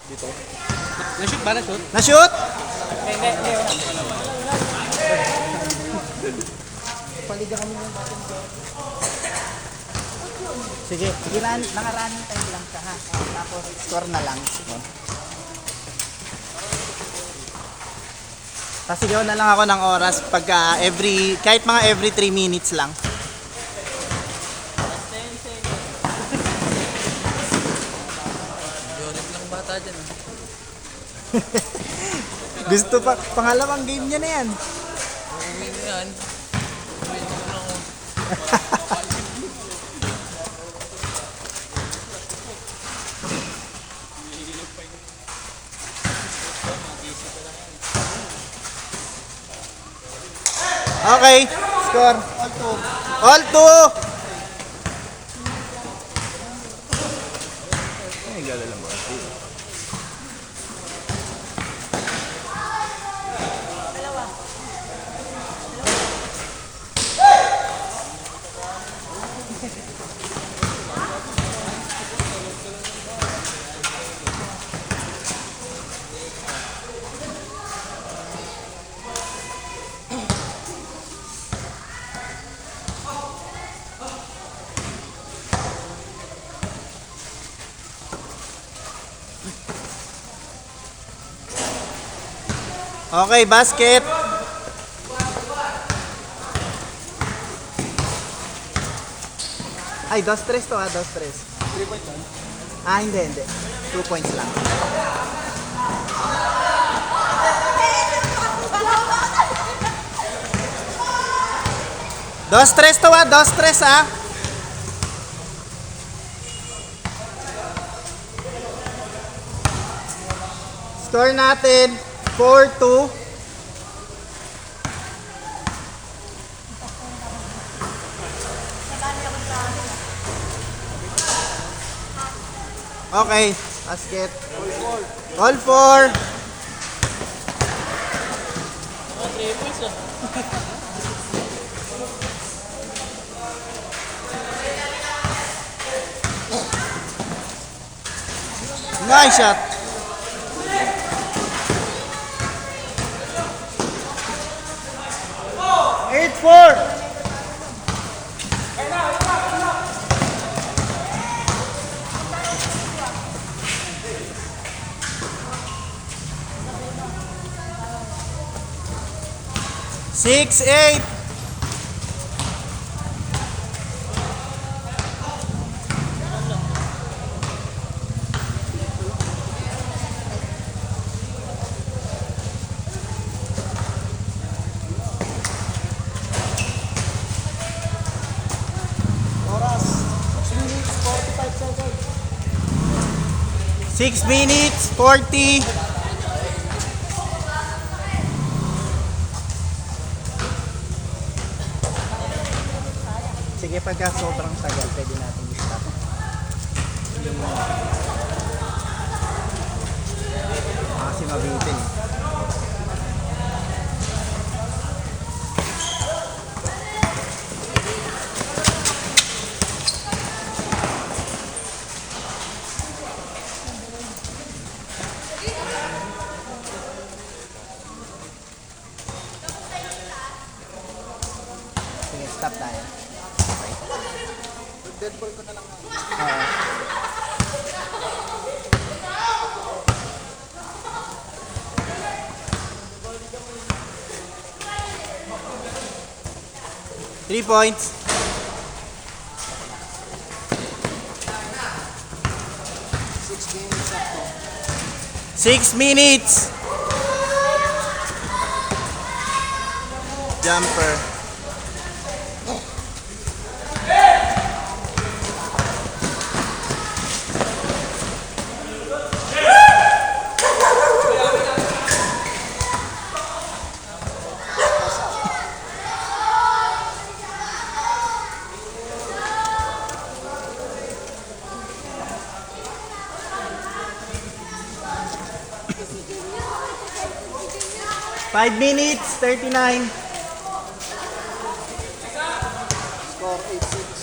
Dito. Na-shoot ba? Na-shoot? Na-shoot? Hindi. Paliga kami ng batang ko. Sige, naka-running time lang siya ha. Tapos score na lang. Pasigaw na lang ako ng oras pagka kahit mga every 3 minutes lang. Yorip lang bata dyan. Gusto pa, pangalawang game niya na yan. Uuwi na yan. Uuwi na lang ako. Okay, score. All two. Ay, gala lang ba? Okay, basket. Ay, 2-3 to ha, 2-3. 3 points lang. Ah, hindi. 2 points lang. Dos tres to ha, 2-3 ha. Score natin 4-2. Okay, basket. All four. Nice shot. Eight four. Six eight. Oras. 6 minutes, 45 seconds. 6 minutes, 40. Sige, pagka sobrang tagal, pwede natin i-stop. Kasi mabitin eh. Sige, stop tayo. Dead ball ko na lang. Oo. Three points. 6 minutes up to. 6 minutes. Jumper. Five minutes, 39. Score 8-6.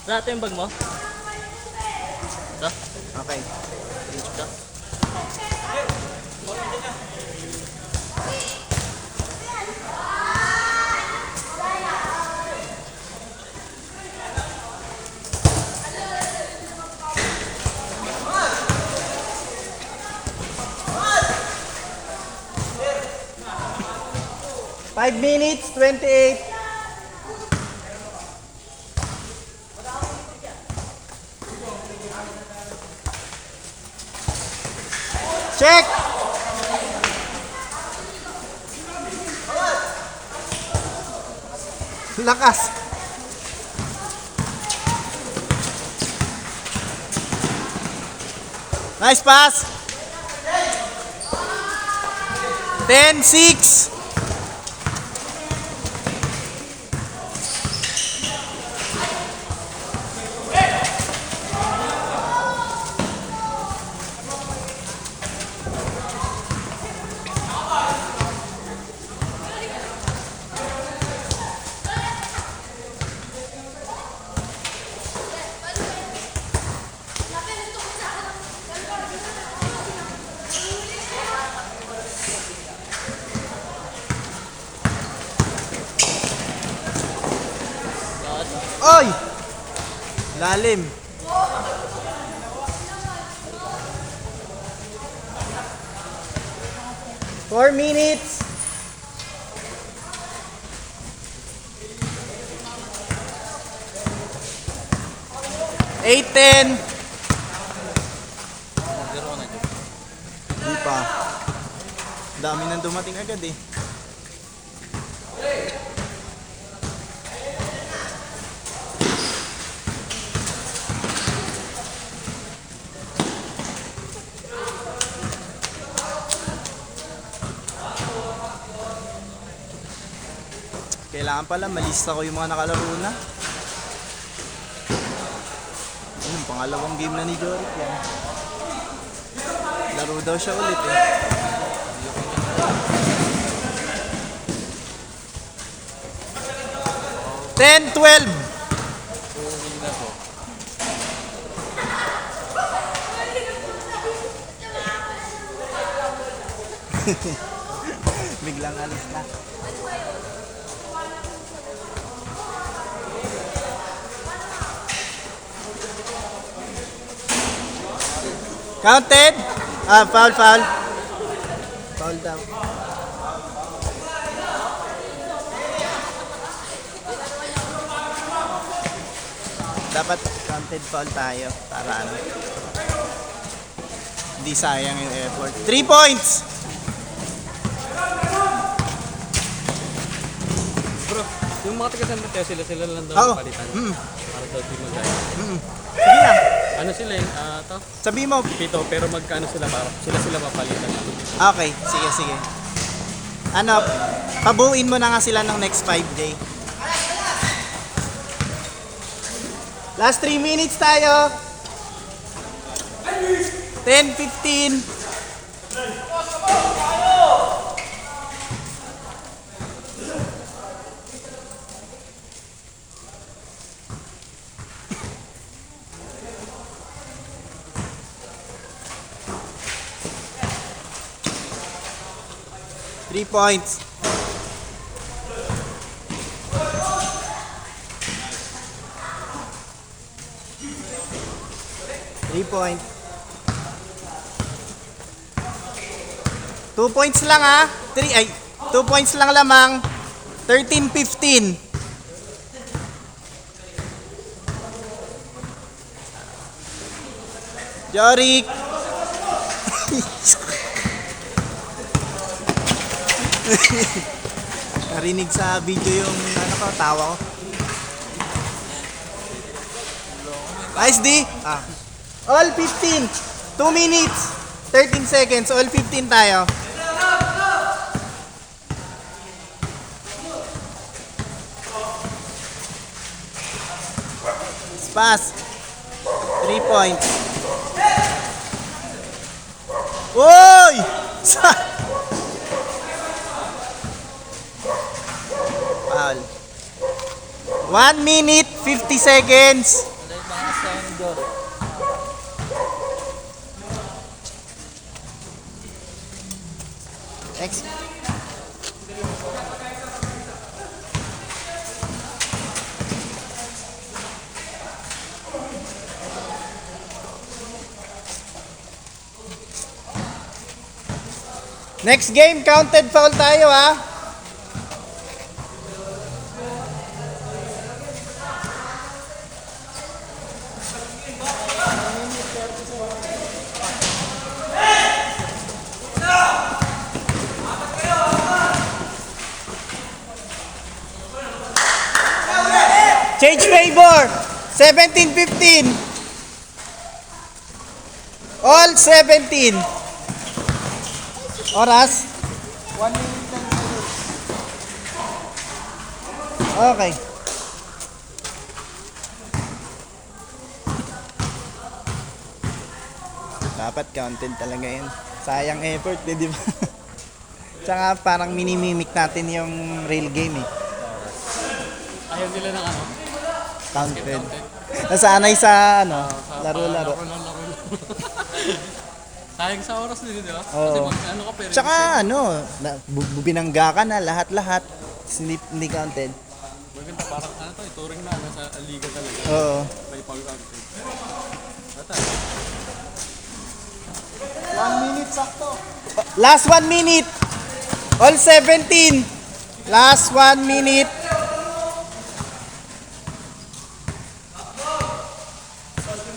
Lahat yung bag mo? Ito? Okay. Ito? 5 minutes, 28. Check! Lakas! Nice pass! 10-6. Oy! Lalim. Four minutes. Eight, 10. Zero na dyan. Di pa. Dami nang dumating agad eh. Kailangan pala malista ko yung mga nakalaro na. Yung pangalawang game na ni Jorik yan. Laro daw siya ulit eh. 10, 12. Puhuhin na to. Biglang alis na. Counted? Ah, foul, foul. Foul daw. Dapat counted foul tayo para ano. Hindi sayang yung effort. 3 points! Bro, yung mga taga-San Mateo, sila lang daw Oo. palitan. Mm. Para daw di mag-ay. Sige lang. Ano sila eh, to? Sabi mo. Pito, pero magkano sila para sila papalitan. Okay, sige, sige. Ano, pabuuin mo na nga sila ng next 5 day. Last 3 minutes tayo. 10, 15. Three points. Three points. 2 points lang ha. 2 points lang lamang. 13-15. Jorik. Narinig sa video yung ano ko, tawa ko. Nice D. Ah. All 15. 2 minutes. 13 seconds. All 15 tayo. Pass. 3 points. Uy! Foul. 1 minute, 50 seconds. Next. Next game, counted foul tayo ha. Change favor. 17-15. All 17. Oras? 1 minute 10 seconds. Okay. Dapat counted talaga yun. Sayang effort, di ba? Tsaka parang minimimic natin yung real game eh. Ayaw nila ng ano? Counted. Nasanay sa ano, Sa laro-laro. laro. Sayang sa oras din, di ba? Oo. Kasi ano ka pero Tsaka ano, binangga ka na lahat-lahat. Hindi counted. maganda parang ano to, ituring na nasa liga talaga. Oo. May pag-counted. Ata. 1 minute sakto. Last 1 minute. All 17. Last 1 minute.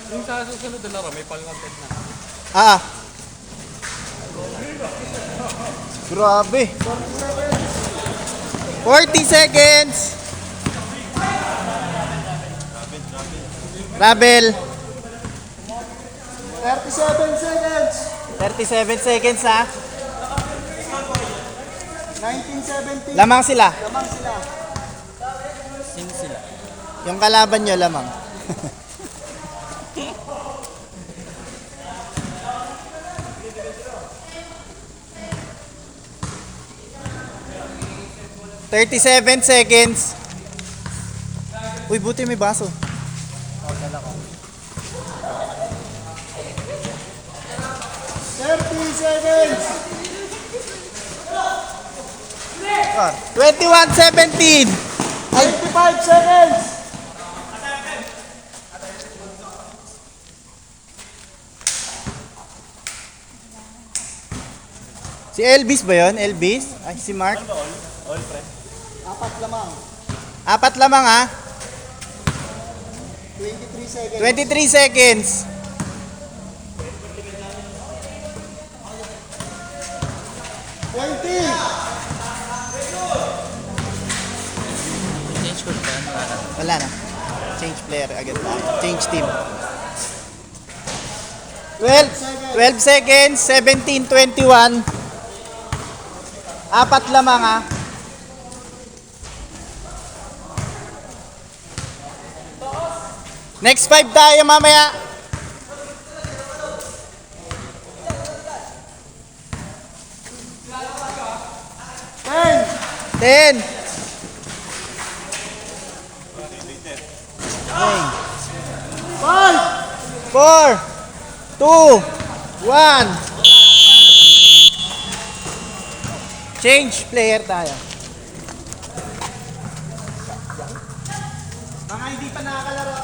Yung sa susunod na laro, may pag-counted na. Ah. Grabe. 40 seconds. Rabel. 37 seconds. 37 seconds ha. 19-17. Lamang sila. Lamang sila. Sino sila? Yung kalaban nyo lamang. ...37 seconds. Uy, buti may baso. 30 seconds. 21-17. 25 seconds. Si Elvis ba yun? Elvis? Ay, si Mark? Apat lamang. Apat lamang ha. 23 seconds. 23 seconds. 20. Change coach ba yan? Wala na. Change player agad tayo. Change team. 12 seconds. 17-21. Apat lamang ha. Next 5 tayo mamaya. 10. 4, 2, 1. Change player tayo. Mga hindi pa nakakalaro.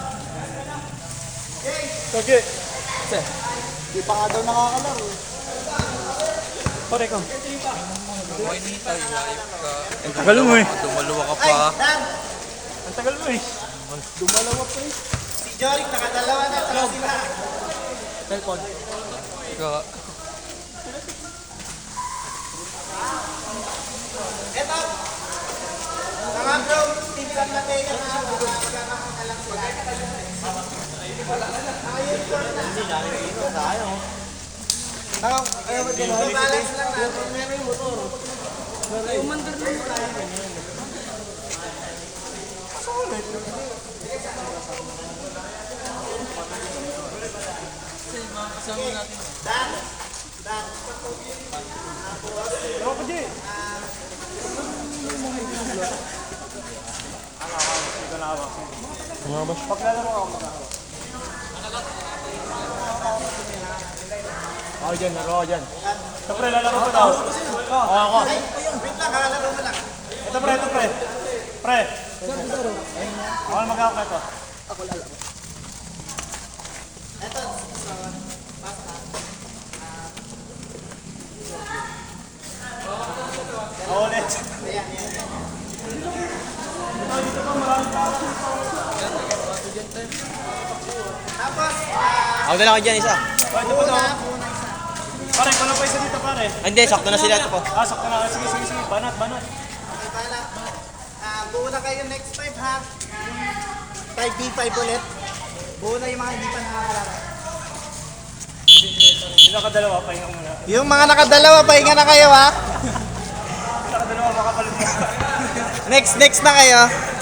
Okay. Di pa nga daw nakakalaro. Pare ko. Buhay nito, iwayip ka. Tagal mo eh. Dumalawa ka Ay, pa. Dan! Ang tagal mo eh. Dumalawa pa eh. Si Jorik nakadalawa na. Saka sila. Cellphone. Ikaw. Eto. Mga bro, Steve San Mateo na magkakaroon na lang sila. Ayaw mo din. Balance lang natin. Meron yung motor. Ay, umandar lang tayo. Kasama natin. Dan. Ako dyan, laro ako dyan. Ito pre, lalaro ko daw. Oo, ako. Wait lang, kakalaro mo lang. Ito pre, ito pre. Pre. Ako na mag-out na ito. Ako ulit. Tapos, Ako na lang ako dyan isa. Pwede pa daw. Pare, kulang pa isa dito pare. Hindi, sakto na sila ito po. Ah, sakto na. Sige, sige, sige. Banat, banat. okay, pala. Buo na kayo next 5 ha. 5v5 ulit. Buo na yung mga hindi pa nakakalaro. Pinakadalawa, pahinga muna. Yung mga nakadalawa, pahinga na kayo ha. Pinakadalawa, makapalit mo. Next na kayo.